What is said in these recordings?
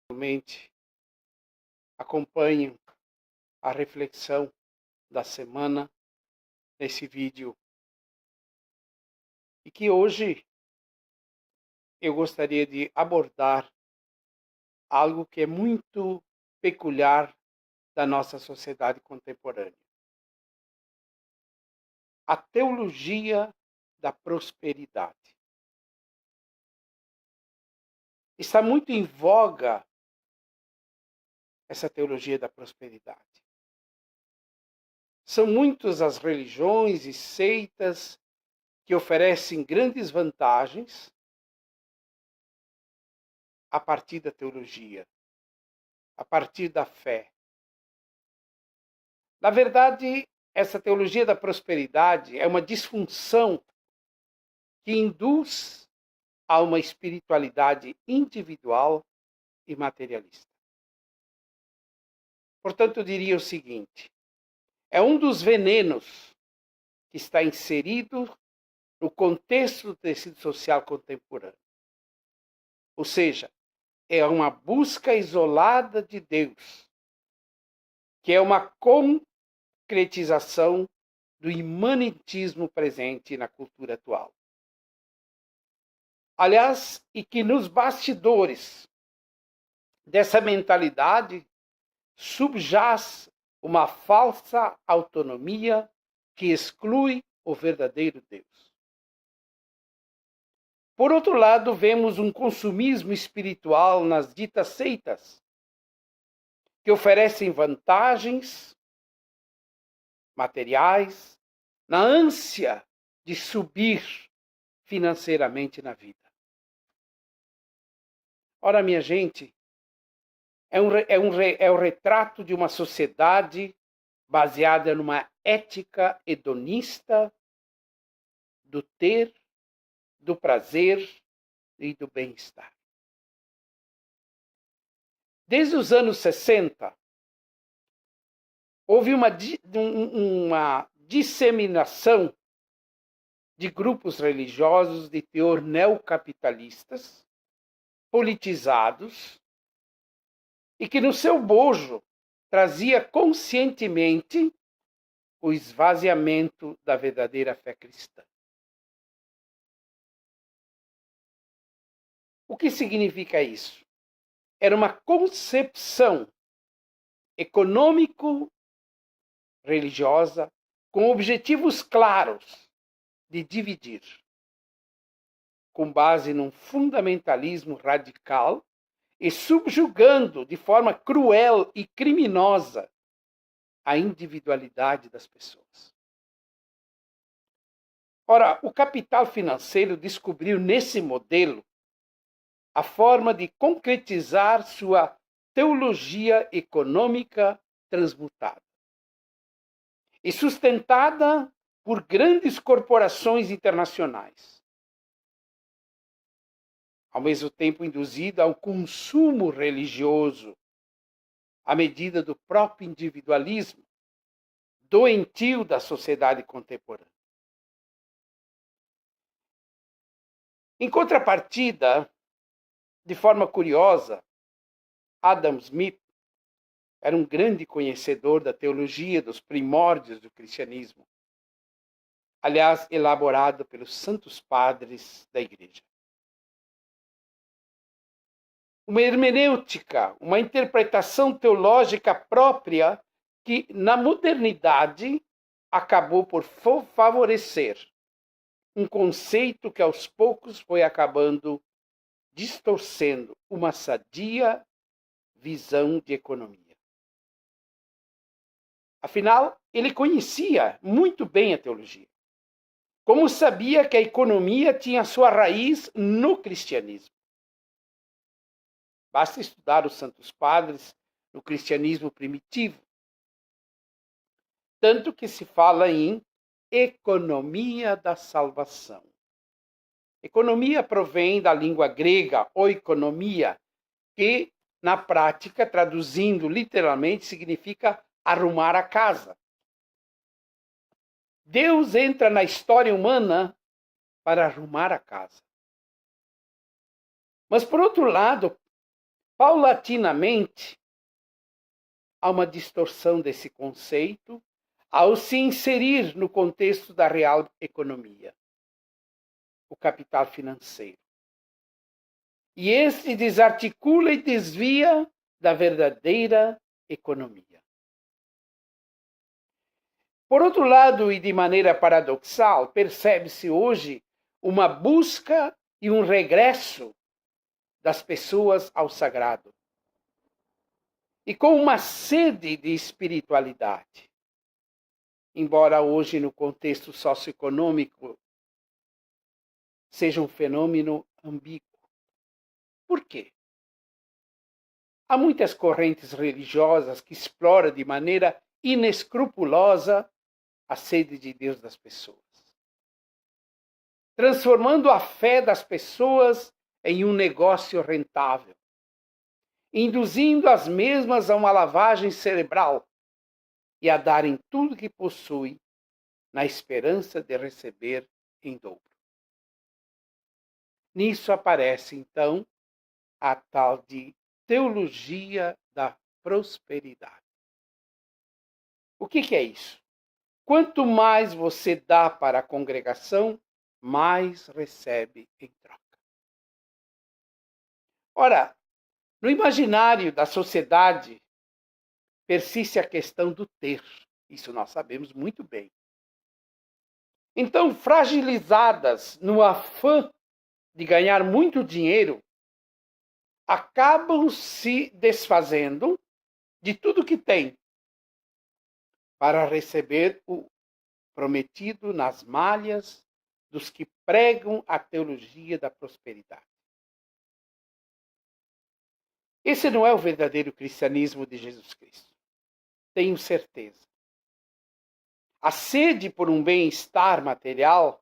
Realmente acompanhem a reflexão da semana nesse vídeo e que hoje eu gostaria de abordar algo que é muito peculiar da nossa sociedade contemporânea. A teologia da prosperidade. Está muito em voga essa teologia da prosperidade. São muitas as religiões e seitas que oferecem grandes vantagens a partir da teologia, a partir da fé. Na verdade, essa teologia da prosperidade é uma disfunção que induz a uma espiritualidade individual e materialista. Portanto, eu diria o seguinte: é um dos venenos que está inserido no contexto do tecido social contemporâneo. Ou seja, é uma busca isolada de Deus, que é uma concretização do imanentismo presente na cultura atual. Aliás, e que nos bastidores dessa mentalidade subjaz uma falsa autonomia que exclui o verdadeiro Deus. Por outro lado, vemos um consumismo espiritual nas ditas seitas, que oferecem vantagens materiais na ânsia de subir financeiramente na vida. Ora, minha gente, é o retrato de uma sociedade baseada numa ética hedonista do ter, do prazer e do bem-estar. Desde os anos 60, houve uma disseminação de grupos religiosos de teor neocapitalistas, politizados, e que no seu bojo trazia conscientemente o esvaziamento da verdadeira fé cristã. O que significa isso? Era uma concepção econômico-religiosa com objetivos claros de dividir, com base num fundamentalismo radical e subjugando de forma cruel e criminosa a individualidade das pessoas. Ora, o capital financeiro descobriu nesse modelo a forma de concretizar sua teologia econômica transmutada e sustentada por grandes corporações internacionais, ao mesmo tempo induzida ao consumo religioso à medida do próprio individualismo doentio da sociedade contemporânea. Em contrapartida, de forma curiosa, Adam Smith era um grande conhecedor da teologia dos primórdios do cristianismo, aliás, elaborado pelos santos padres da igreja. Uma hermenêutica, uma interpretação teológica própria que, na modernidade, acabou por favorecer um conceito que, aos poucos, foi acabando distorcendo uma sadia visão de economia. Afinal, ele conhecia muito bem a teologia, como sabia que a economia tinha sua raiz no cristianismo. Basta estudar os santos padres no cristianismo primitivo. Tanto que se fala em economia da salvação. Economia provém da língua grega oikonomia, que na prática, traduzindo literalmente, significa arrumar a casa. Deus entra na história humana para arrumar a casa. Mas, por outro lado, paulatinamente, há uma distorção desse conceito ao se inserir no contexto da real economia, o capital financeiro. E este desarticula e desvia da verdadeira economia. Por outro lado, e de maneira paradoxal, percebe-se hoje uma busca e um regresso das pessoas ao sagrado. E com uma sede de espiritualidade. Embora hoje, no contexto socioeconômico, seja um fenômeno ambíguo. Por quê? Há muitas correntes religiosas que exploram de maneira inescrupulosa a sede de Deus das pessoas, transformando a fé das pessoas em um negócio rentável, induzindo as mesmas a uma lavagem cerebral e a darem tudo que possuem na esperança de receber em dobro. Nisso aparece, então, a tal de teologia da prosperidade. O que é isso? Quanto mais você dá para a congregação, mais recebe em troca. Ora, no imaginário da sociedade, persiste a questão do ter. Isso nós sabemos muito bem. Então, fragilizadas no afã de ganhar muito dinheiro, acabam se desfazendo de tudo que têm para receber o prometido nas malhas dos que pregam a teologia da prosperidade. Esse não é o verdadeiro cristianismo de Jesus Cristo. Tenho certeza. A sede por um bem-estar material,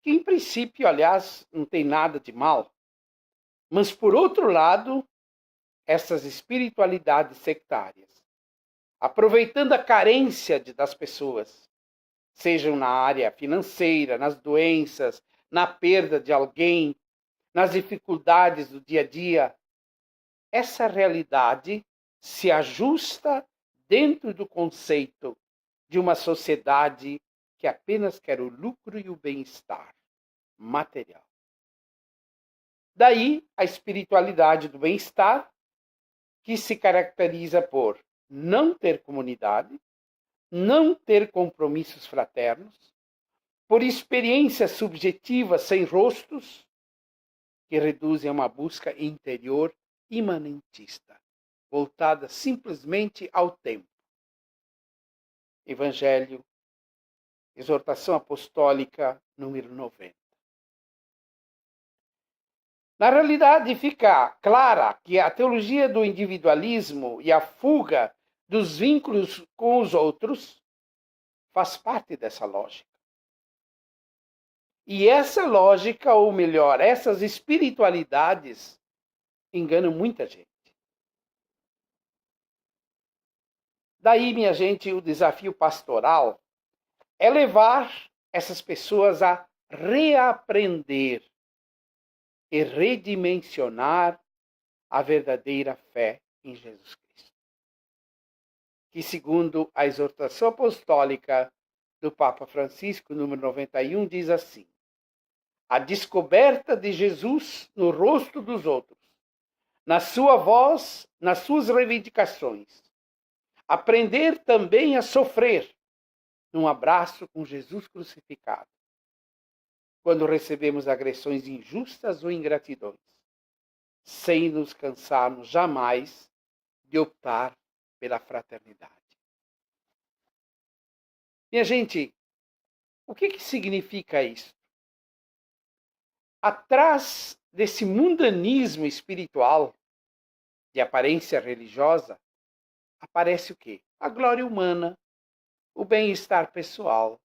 que em princípio, aliás, não tem nada de mal, mas por outro lado, essas espiritualidades sectárias, aproveitando a carência das pessoas, sejam na área financeira, nas doenças, na perda de alguém, nas dificuldades do dia a dia, essa realidade se ajusta dentro do conceito de uma sociedade que apenas quer o lucro e o bem-estar material. Daí a espiritualidade do bem-estar, que se caracteriza por não ter comunidade, não ter compromissos fraternos, por experiências subjetivas sem rostos, que reduzem a uma busca interior imanentista, voltada simplesmente ao tempo. Evangelho, Exortação Apostólica, número 90. Na realidade, fica clara que a teologia do individualismo e a fuga dos vínculos com os outros faz parte dessa lógica. E essa lógica, ou melhor, essas espiritualidades, enganam muita gente. Daí, minha gente, o desafio pastoral é levar essas pessoas a reaprender e redimensionar a verdadeira fé em Jesus Cristo. Que, segundo a exortação apostólica do Papa Francisco, número 91, diz assim: a descoberta de Jesus no rosto dos outros, na sua voz, nas suas reivindicações. Aprender também a sofrer num abraço com Jesus crucificado, quando recebemos agressões injustas ou ingratidões, sem nos cansarmos jamais de optar pela fraternidade. Minha gente, o que significa isso? Atrás desse mundanismo espiritual, de aparência religiosa, aparece o quê? A glória humana, o bem-estar pessoal,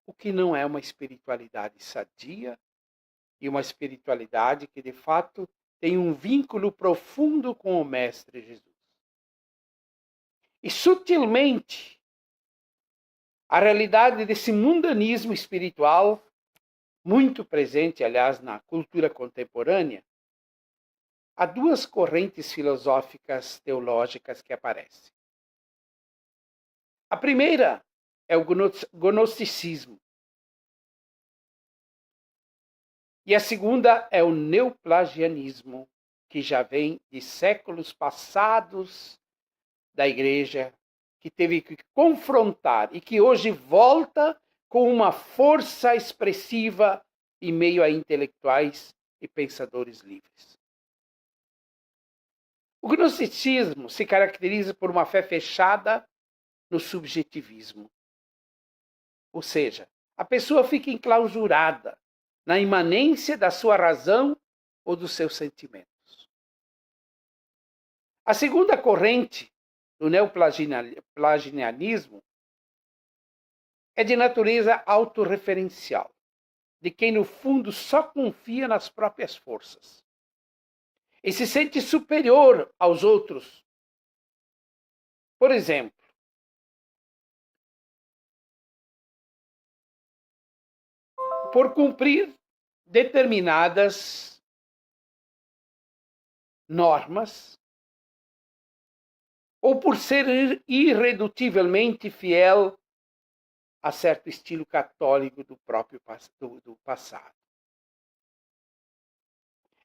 o que não é uma espiritualidade sadia e uma espiritualidade que, de fato, tem um vínculo profundo com o Mestre Jesus. E sutilmente, a realidade desse mundanismo espiritual, muito presente, aliás, na cultura contemporânea, há duas correntes filosóficas teológicas que aparecem. A primeira é o gnosticismo. E a segunda é o neoplagianismo, que já vem de séculos passados da igreja, que teve que confrontar e que hoje volta com uma força expressiva em meio a intelectuais e pensadores livres. O gnosticismo se caracteriza por uma fé fechada no subjetivismo. Ou seja, a pessoa fica enclausurada na imanência da sua razão ou dos seus sentimentos. A segunda corrente do neoplagianismo é de natureza autorreferencial, de quem no fundo só confia nas próprias forças e se sente superior aos outros. Por exemplo, por cumprir determinadas normas ou por ser irredutivelmente fiel a certo estilo católico do próprio do passado.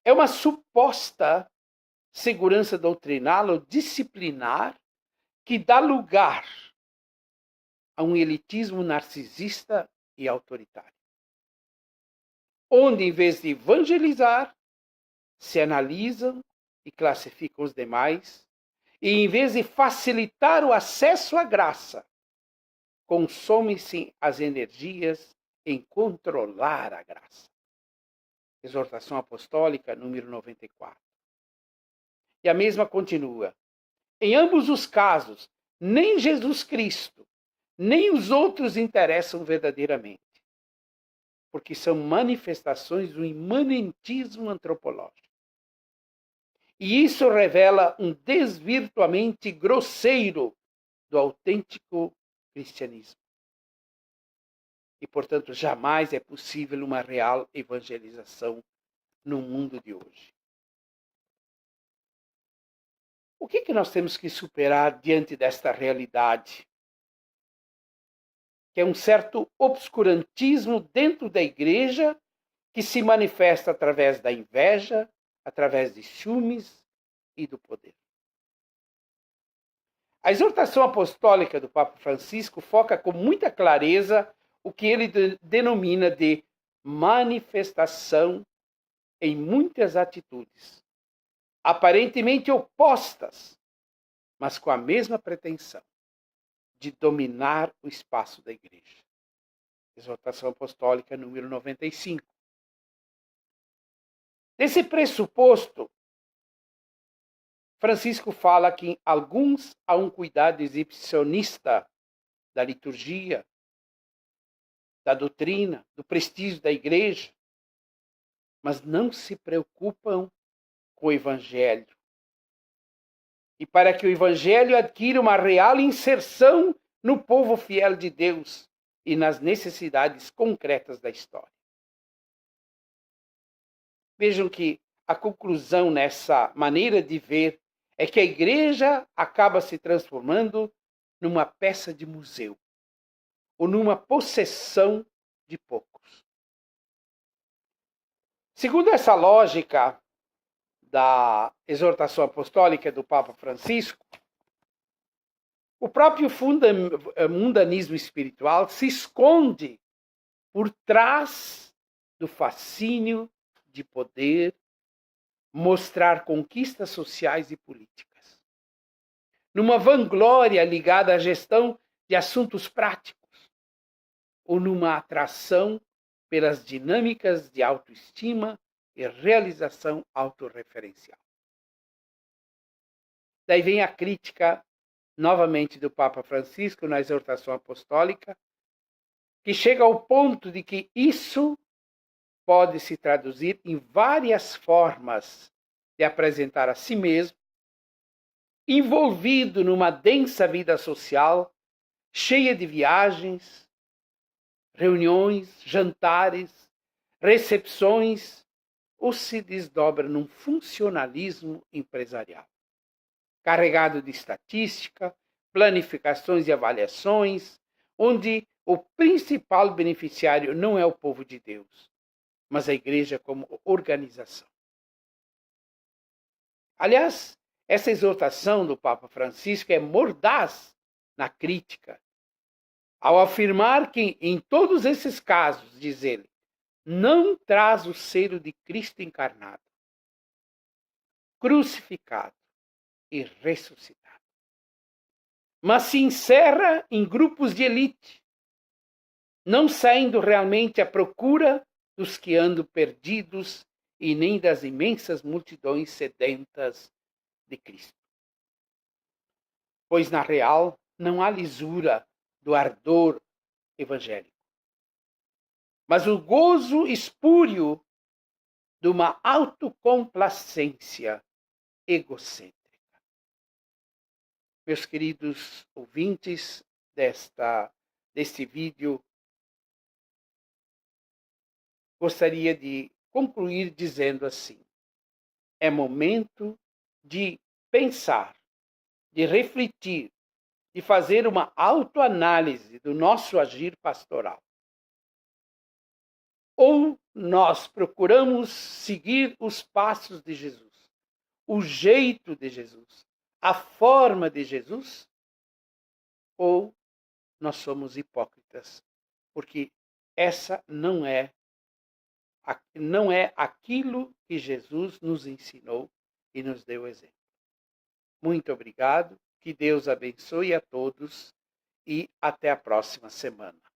É uma suposta segurança doutrinal ou disciplinar que dá lugar a um elitismo narcisista e autoritário, onde, em vez de evangelizar, se analisam e classificam os demais, e, em vez de facilitar o acesso à graça, consome-se as energias em controlar a graça. Exortação Apostólica, número 94. E a mesma continua. Em ambos os casos, nem Jesus Cristo, nem os outros interessam verdadeiramente, porque são manifestações do imanentismo antropológico. E isso revela um desvirtuamento grosseiro do autêntico cristianismo. E, portanto, jamais é possível uma real evangelização no mundo de hoje. O que nós temos que superar diante desta realidade? Que é um certo obscurantismo dentro da igreja que se manifesta através da inveja, através de ciúmes e do poder. A exortação apostólica do Papa Francisco foca com muita clareza o que ele denomina de manifestação em muitas atitudes, aparentemente opostas, mas com a mesma pretensão de dominar o espaço da igreja. Exortação Apostólica número 95. Desse pressuposto, Francisco fala que alguns há um cuidado exibicionista da liturgia, da doutrina, do prestígio da igreja, mas não se preocupam com o evangelho. E para que o evangelho adquira uma real inserção no povo fiel de Deus e nas necessidades concretas da história. Vejam que a conclusão nessa maneira de ver é que a igreja acaba se transformando numa peça de museu ou numa possessão de poucos. Segundo essa lógica da exortação apostólica do Papa Francisco, o próprio mundanismo espiritual se esconde por trás do fascínio de poder, mostrar conquistas sociais e políticas, numa vanglória ligada à gestão de assuntos práticos, ou numa atração pelas dinâmicas de autoestima e realização autorreferencial. Daí vem a crítica, novamente, do Papa Francisco na exortação apostólica, que chega ao ponto de que isso pode se traduzir em várias formas de apresentar a si mesmo, envolvido numa densa vida social, cheia de viagens, reuniões, jantares, recepções ou se desdobra num funcionalismo empresarial, carregado de estatística, planificações e avaliações, onde o principal beneficiário não é o povo de Deus, mas a igreja como organização. Aliás, essa exortação do Papa Francisco é mordaz na crítica, ao afirmar que, em todos esses casos, diz ele, não traz o selo de Cristo encarnado, crucificado e ressuscitado, mas se encerra em grupos de elite, não saindo realmente à procura dos que andam perdidos e nem das imensas multidões sedentas de Cristo. Pois, na real, não há lisura do ardor evangélico, mas o gozo espúrio de uma autocomplacência egocêntrica. Meus queridos ouvintes deste vídeo, gostaria de concluir dizendo assim: é momento de pensar, de refletir, de fazer uma autoanálise do nosso agir pastoral. Ou nós procuramos seguir os passos de Jesus, o jeito de Jesus, a forma de Jesus, ou nós somos hipócritas, porque essa não é aquilo que Jesus nos ensinou e nos deu exemplo. Muito obrigado, que Deus abençoe a todos e até a próxima semana.